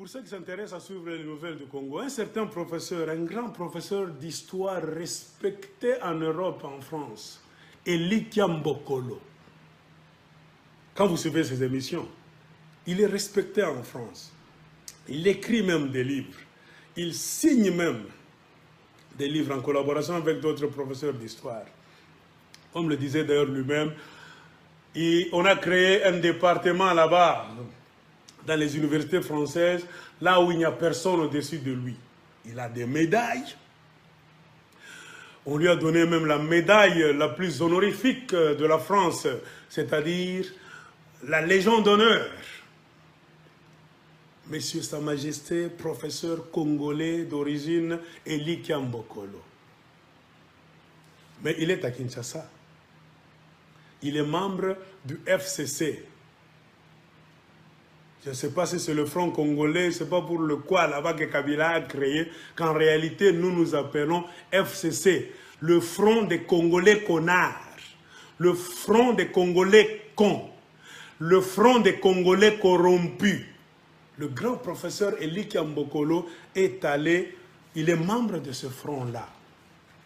Pour ceux qui s'intéressent à suivre les nouvelles du Congo, un certain professeur, un grand professeur d'histoire respecté en Europe, en France, Eli Kiambokolo, quand vous suivez ses émissions, il est respecté en France. Il écrit même des livres. Il signe même des livres en collaboration avec d'autres professeurs d'histoire. Comme le disait d'ailleurs lui-même, on a créé un département là-bas, dans les universités françaises, là où il n'y a personne au-dessus de lui. Il a des médailles. On lui a donné même la médaille la plus honorifique de la France, c'est-à-dire la Légion d'honneur. Monsieur Sa Majesté, professeur congolais d'origine, Eli Kiambokolo. Mais il est à Kinshasa. Il est membre du FCC. Je ne sais pas si c'est le Front congolais, c'est pas pour le quoi là-bas que Kabila a créé, qu'en réalité nous nous appelons FCC, le Front des Congolais connards, le Front des Congolais cons, le Front des Congolais corrompus. Le grand professeur Eli Kiambokolo est allé, il est membre de ce front-là.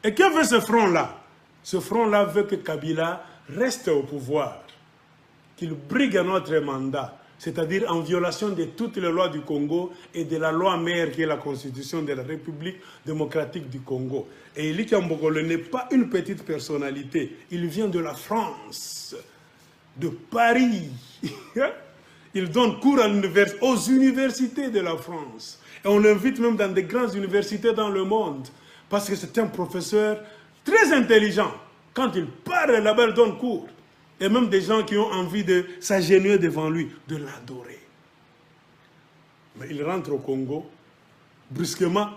Et que veut ce front-là? Ce front-là veut que Kabila reste au pouvoir, qu'il brigue notre mandat, c'est-à-dire en violation de toutes les lois du Congo et de la loi mère qui est la constitution de la République démocratique du Congo. Et Eli Kiambokolo n'est pas une petite personnalité, il vient de la France, de Paris. Il donne cours aux universités de la France. Et on l'invite même dans des grandes universités dans le monde. Parce que c'est un professeur très intelligent. Quand il parle là-bas, il donne cours. Et même des gens qui ont envie de s'agenouiller devant lui, de l'adorer. Mais il rentre au Congo. Brusquement,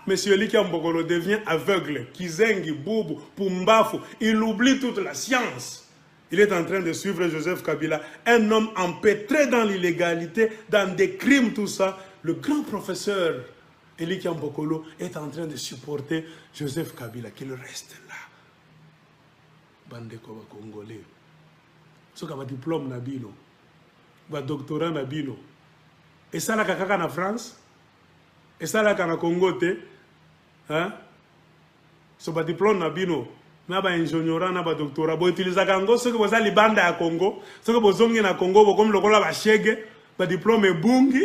M. Eli Kiambokolo devient aveugle. Kizengi, Boubou, Pumbafu. Il oublie toute la science. Il est en train de suivre Joseph Kabila, un homme empêtré dans l'illégalité, dans des crimes, tout ça. Le grand professeur Eli Kiambokolo est en train de supporter Joseph Kabila, qu'il reste là. Bandeko congolais. Ce qui a un diplôme nabino, un doctorat nabino. Et ça là kaka na France, et ça là kana Congo te, hein? Ce diplôme nabino. Na ba ingénieur na ba doctorat bo utiliser kango ce que vous allez banda à Congo ce que vous ongi na Congo comme le kola ba chege ba diplôme bungi.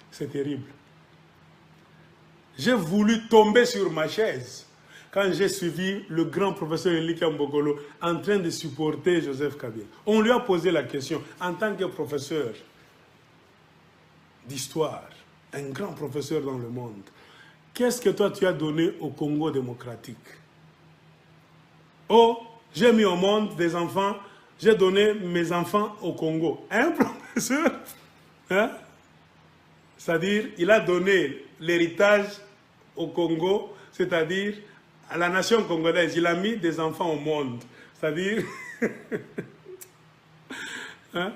C'est terrible. J'ai voulu tomber sur ma chaise quand j'ai suivi le grand professeur Eli Kiambokolo en train de supporter Joseph Kabila. On lui a posé la question en tant que professeur d'histoire, un grand professeur dans le monde. Qu'est-ce que toi tu as donné au Congo démocratique? Oh, j'ai mis au monde des enfants, j'ai donné mes enfants au Congo. Un professeur, hein? C'est-à-dire, il a donné l'héritage au Congo, c'est-à-dire à la nation congolaise. Il a mis des enfants au monde. C'est-à-dire, hein?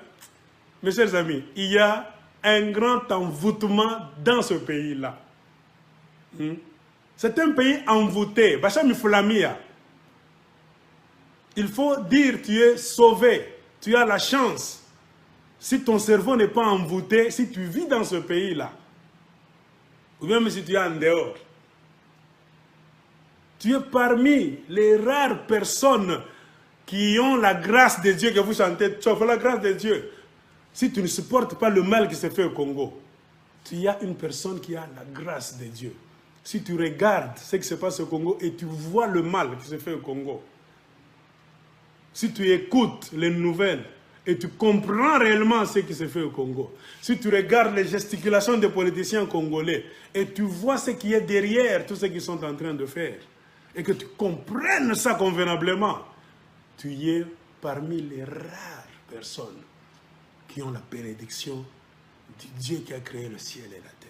Mes chers amis, il y a un grand envoûtement dans ce pays-là. C'est un pays envoûté. Bachami Foulamia. Il faut dire tu es sauvé, tu as la chance. Si ton cerveau n'est pas envoûté, si tu vis dans ce pays-là, ou même si tu es en dehors, tu es parmi les rares personnes qui ont la grâce de Dieu que vous chantez, sauf la grâce de Dieu. Si tu ne supportes pas le mal qui se fait au Congo, tu as une personne qui a la grâce de Dieu. Si tu regardes ce qui se passe au Congo et tu vois le mal qui se fait au Congo, si tu écoutes les nouvelles et tu comprends réellement ce qui se fait au Congo, si tu regardes les gesticulations des politiciens congolais et tu vois ce qui est derrière tout ce qu'ils sont en train de faire, et que tu comprennes ça convenablement, tu es parmi les rares personnes qui ont la bénédiction du Dieu qui a créé le ciel et la terre.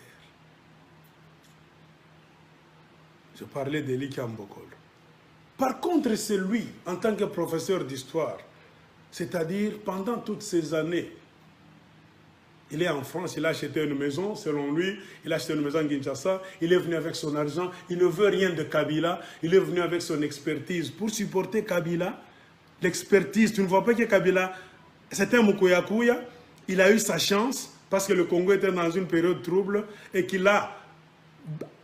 Je parlais d'Eli Kiambokolo. Par contre, c'est lui, en tant que professeur d'histoire, c'est-à-dire pendant toutes ces années, il est en France, il a acheté une maison, selon lui, il a acheté une maison à Kinshasa, il est venu avec son argent, il ne veut rien de Kabila, il est venu avec son expertise pour supporter Kabila. L'expertise, tu ne vois pas que Kabila, c'est un Mukuyakuya, il a eu sa chance, parce que le Congo était dans une période trouble et qu'il a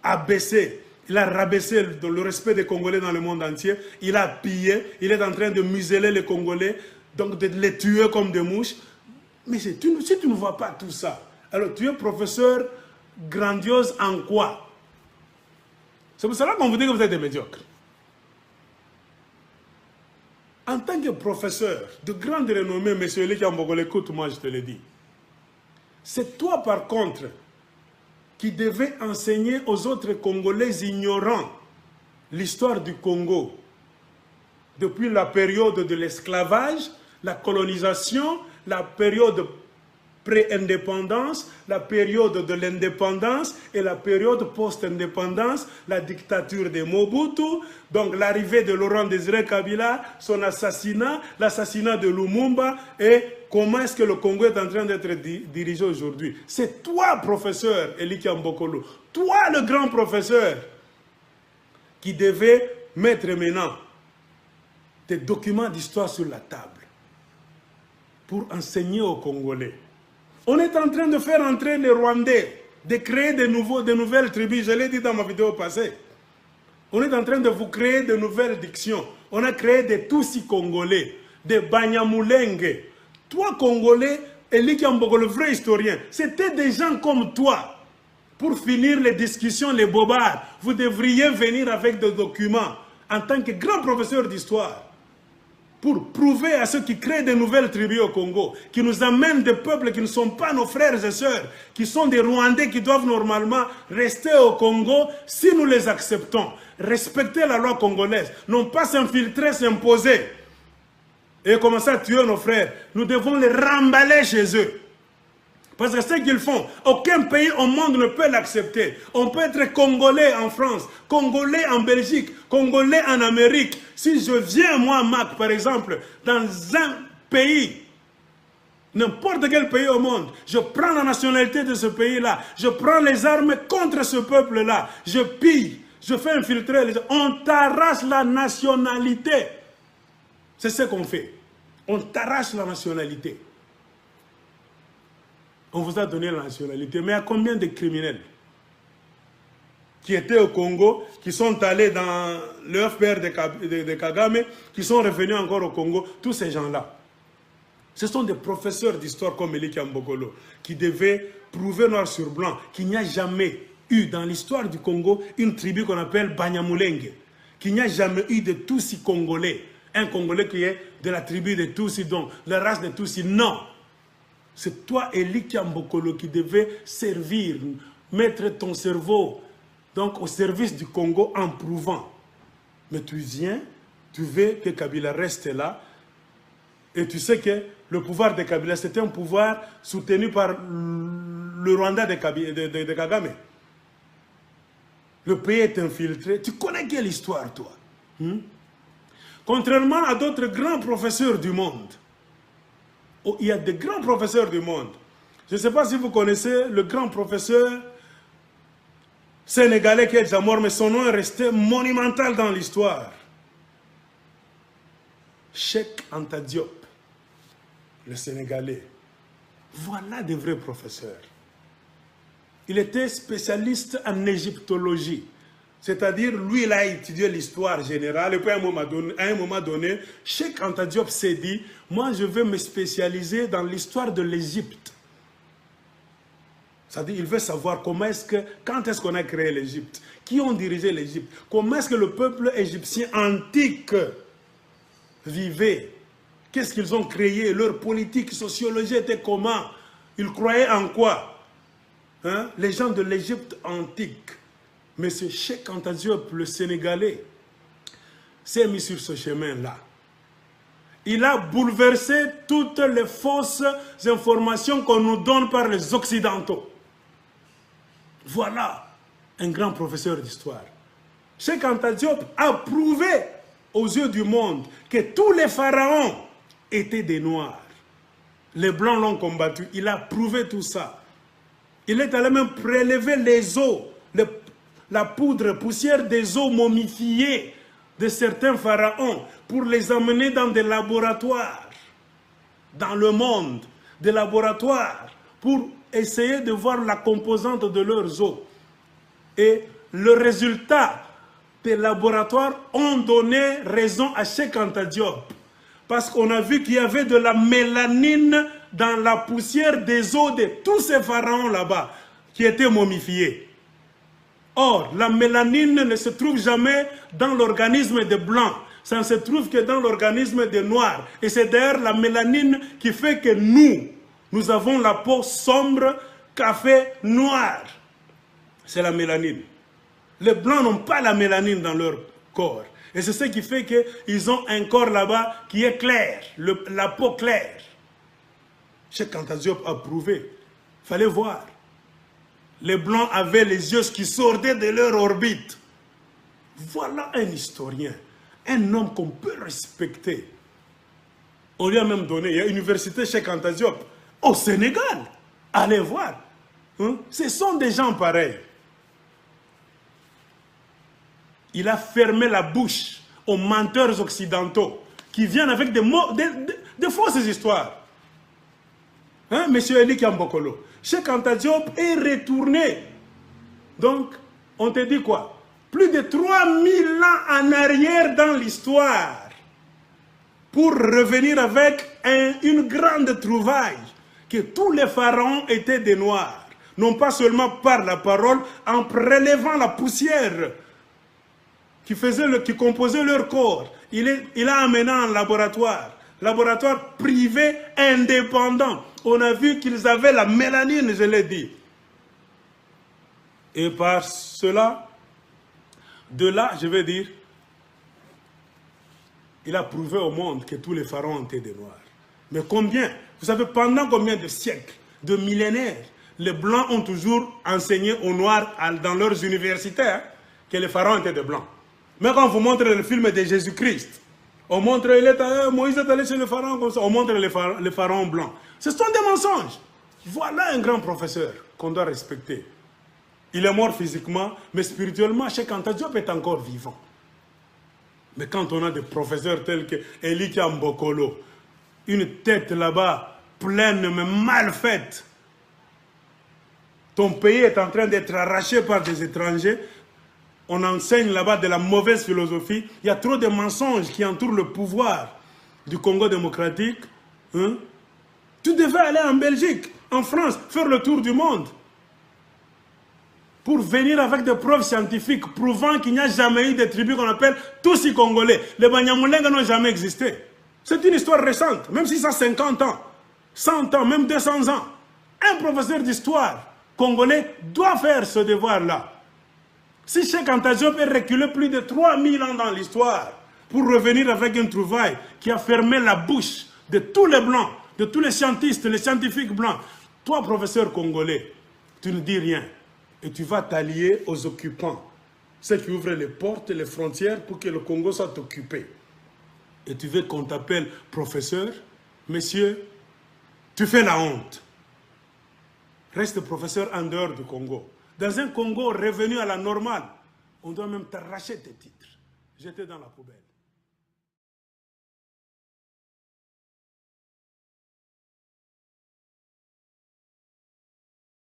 abaissé, il a rabaissé le respect des Congolais dans le monde entier, il a pillé, il est en train de museler les Congolais, donc de les tuer comme des mouches. Mais si tu ne vois pas tout ça, alors tu es professeur grandiose en quoi? C'est pour cela qu'on vous dit que vous êtes des médiocres. En tant que professeur de grande renommée, M. Elikia Mbokolo, écoute-moi, je te le dis. C'est toi, par contre, qui devais enseigner aux autres Congolais ignorants l'histoire du Congo. Depuis la période de l'esclavage, la colonisation, la période pré-indépendance, la période de l'indépendance et la période post-indépendance, la dictature de Mobutu, donc l'arrivée de Laurent Désiré Kabila, son assassinat, l'assassinat de Lumumba et comment est-ce que le Congo est en train d'être dirigé aujourd'hui. C'est toi, professeur Elikia Mbokolo, toi le grand professeur, qui devait mettre maintenant tes documents d'histoire sur la table pour enseigner aux Congolais. On est en train de faire entrer les Rwandais, de créer de nouvelles tribus, je l'ai dit dans ma vidéo passée. On est en train de vous créer de nouvelles dictions. On a créé des Tutsi congolais, des Banyamulenge. Toi, Congolais, Elikia Mbokolo, le vrai historien, c'était des gens comme toi. Pour finir les discussions, les bobards, vous devriez venir avec des documents en tant que grand professeur d'histoire pour prouver à ceux qui créent de nouvelles tribus au Congo, qui nous amènent des peuples qui ne sont pas nos frères et sœurs, qui sont des Rwandais qui doivent normalement rester au Congo si nous les acceptons. Respecter la loi congolaise, non pas s'infiltrer, s'imposer et commencer à tuer nos frères. Nous devons les remballer chez eux. Parce que ce qu'ils font, aucun pays au monde ne peut l'accepter. On peut être Congolais en France, Congolais en Belgique, Congolais en Amérique. Si je viens, moi, Mac, par exemple, dans un pays, n'importe quel pays au monde, je prends la nationalité de ce pays-là, je prends les armes contre ce peuple-là, je pille, je fais infiltrer les gens, on t'arrache la nationalité. C'est ce qu'on fait. On t'arrache la nationalité. On vous a donné la nationalité, mais à combien de criminels qui étaient au Congo, qui sont allés dans le FPR de Kagame, qui sont revenus encore au Congo, tous ces gens-là. Ce sont des professeurs d'histoire comme Elikia Mbokolo, qui devaient prouver noir sur blanc qu'il n'y a jamais eu dans l'histoire du Congo une tribu qu'on appelle Banyamulenge, qu'il n'y a jamais eu de Tutsi congolais, un Congolais qui est de la tribu de Tutsi, donc la race de Tutsi, non. C'est toi, Elikia Mbokolo, qui devais servir, mettre ton cerveau donc, au service du Congo en prouvant. Mais tu viens, tu veux que Kabila reste là, et tu sais que le pouvoir de Kabila, c'était un pouvoir soutenu par le Rwanda de Kagame. Le pays est infiltré. Tu connais quelle histoire, toi? Contrairement à d'autres grands professeurs du monde, il y a des grands professeurs du monde. Je ne sais pas si vous connaissez le grand professeur sénégalais qui est déjà mort, mais son nom est resté monumental dans l'histoire. Cheikh Anta Diop, le Sénégalais. Voilà des vrais professeurs. Il était spécialiste en égyptologie. C'est-à-dire, lui, il a étudié l'histoire générale. Et puis, à un moment donné, Cheikh Anta Diop s'est dit, moi, je veux me spécialiser dans l'histoire de l'Égypte. C'est-à-dire, il veut savoir quand est-ce qu'on a créé l'Égypte, qui ont dirigé l'Égypte, comment est-ce que le peuple égyptien antique vivait, qu'est-ce qu'ils ont créé, leur politique, sociologie était comment, ils croyaient en quoi, hein? Les gens de l'Égypte antique. Mais ce Cheikh Anta Diop, le Sénégalais, s'est mis sur ce chemin-là. Il a bouleversé toutes les fausses informations qu'on nous donne par les Occidentaux. Voilà un grand professeur d'histoire. Cheikh Anta Diop a prouvé aux yeux du monde que tous les pharaons étaient des Noirs. Les Blancs l'ont combattu. Il a prouvé tout ça. Il est allé même prélever les os, la poudre, poussière des os momifiés de certains pharaons pour les emmener dans des laboratoires, dans le monde, des laboratoires pour essayer de voir la composante de leurs os. Et le résultat des laboratoires ont donné raison à Cheikh Anta Diop. Parce qu'on a vu qu'il y avait de la mélanine dans la poussière des os de tous ces pharaons là-bas qui étaient momifiés. Or, la mélanine ne se trouve jamais dans l'organisme des blancs. Ça ne se trouve que dans l'organisme des noirs. Et c'est d'ailleurs la mélanine qui fait que nous avons la peau sombre, café, noir. C'est la mélanine. Les blancs n'ont pas la mélanine dans leur corps. Et c'est ce qui fait qu'ils ont un corps là-bas qui est clair, la peau claire. Cheikh Anta Diop a prouvé. Il fallait voir. Les blancs avaient les yeux qui sortaient de leur orbite. Voilà un historien, un homme qu'on peut respecter. On lui a même donné, il y a l'université Cheikh Anta Diop au Sénégal. Allez voir. Hein? Ce sont des gens pareils. Il a fermé la bouche aux menteurs occidentaux qui viennent avec des fausses histoires. Hein, Monsieur Eli Kiambokolo, Cheikh Anta Diop est retourné. Donc, on te dit quoi? Plus de 3000 ans en arrière dans l'histoire pour revenir avec une grande trouvaille que tous les pharaons étaient des noirs. Non pas seulement par la parole, en prélevant la poussière qui composait leur corps. Il a amené en laboratoire privé indépendant. On a vu qu'ils avaient la mélanine, je l'ai dit. Et par cela, de là, je vais dire, il a prouvé au monde que tous les pharaons étaient des noirs. Mais combien? Vous savez, pendant combien de siècles, de millénaires, les blancs ont toujours enseigné aux noirs dans leurs universités que les pharaons étaient des blancs. Mais quand on vous montre le film de Jésus-Christ, on montre Moïse est allé chez les pharaons comme ça, on montre les pharaons blancs. Ce sont des mensonges. Voilà un grand professeur qu'on doit respecter. Il est mort physiquement, mais spirituellement, Cheikh Anta Diop est encore vivant. Mais quand on a des professeurs tels que Eli Kiambokolo, une tête là-bas pleine mais mal faite, ton pays est en train d'être arraché par des étrangers, on enseigne là-bas de la mauvaise philosophie. Il y a trop de mensonges qui entourent le pouvoir du Congo démocratique. Hein? Tu devais aller en Belgique, en France, faire le tour du monde pour venir avec des preuves scientifiques prouvant qu'il n'y a jamais eu de tribus qu'on appelle Tutsi congolais. Les Banyamulenge n'ont jamais existé. C'est une histoire récente, même si ça a 50 ans, 100 ans, même 200 ans. Un professeur d'histoire congolais doit faire ce devoir-là. Si Cheikh Anta Diop est reculé plus de 3000 ans dans l'histoire pour revenir avec une trouvaille qui a fermé la bouche de tous les blancs, de tous les scientistes, les scientifiques blancs, toi, professeur congolais, tu ne dis rien et tu vas t'allier aux occupants, ceux qui ouvrent les portes et les frontières pour que le Congo soit occupé. Et tu veux qu'on t'appelle professeur? Monsieur, tu fais la honte. Reste professeur en dehors du Congo. Dans un Congo revenu à la normale, on doit même t'arracher tes titres, jeter dans la poubelle.